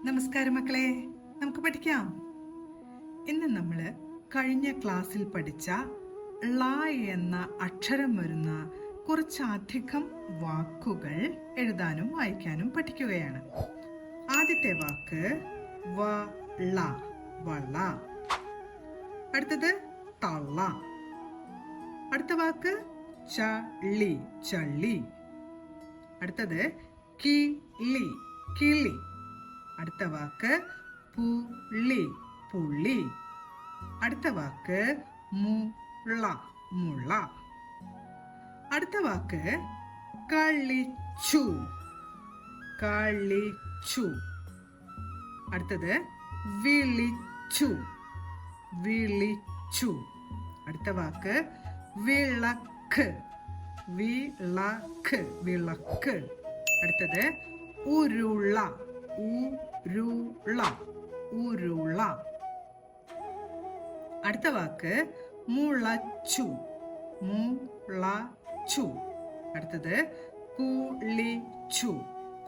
നമസ്കാരം മക്കളെ, നമുക്ക് പഠിക്കാം. ഇന്ന് നമ്മൾ കഴിഞ്ഞ ക്ലാസ്സിൽ പഠിച്ച ള എന്ന അക്ഷരം വരുന്ന കുറച്ചധികം വാക്കുകൾ എഴുതാനും വായിക്കാനും പഠിക്കുകയാണ്. ആദ്യത്തെ വാക്ക് വള, വള. അടുത്തത് തള്ള. അടുത്ത വാക്ക് ചളി, ചള്ളി. അടുത്തത് കിളി, കിളി. അടുത്ത വാക്ക് പുളി, പുളി. അടുത്ത വാക്ക് മുള, മുള. അടുത്ത വാക്ക് കളിച്ചു, കളിച്ചു. അടുത്തത് വിളിച്ചു, വിളിച്ചു. അടുത്ത വാക്ക് വിളക്ക്, വിളക്ക്, വിളക്ക്. അടുത്തത് ഉരുള, ഉരുള, ഉരുള. അടുത്ത വാക്ക് മുളച്ചു, മുളച്ചു. അടുത്തത് കുളിച്ചു,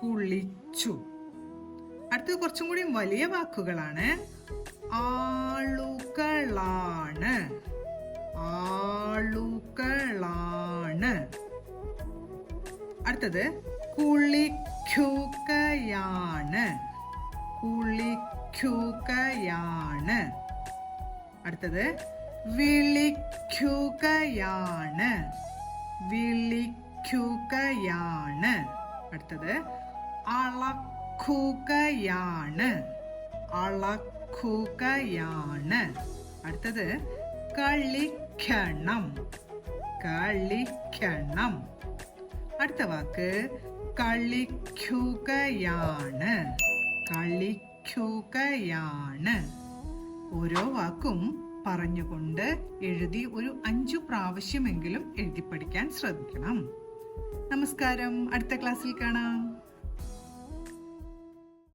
കുളിച്ചു. അടുത്തത് കുറച്ചും കൂടി വലിയ വാക്കുകളാണ്. ആളുകളാണ്, ആളുകളാണ്. അടുത്തത് കുളിക്കുകയാണ്, കുളിക്കുകയാണ്. അടുത്തത് വിളിക്കുകയാണ്, വിളിക്കുകയാണ്. അടുത്തത് അളക്കുകയാണ്, അളക്കുകയാണ്. അടുത്തത് കളിക്കണം, കളിക്കണം. അടുത്ത വാക്ക് കളിക്കുകയാണ്, കളിക്കുകയാണ്. ഓരോ വാക്കും പറഞ്ഞുകൊണ്ട് എഴുതി ഒരു 5 പ്രാവശ്യമെങ്കിലും എഴുതി പഠിക്കാൻ ശ്രദ്ധിക്കണം. നമസ്കാരം, അടുത്ത ക്ലാസ്സിൽ കാണാം.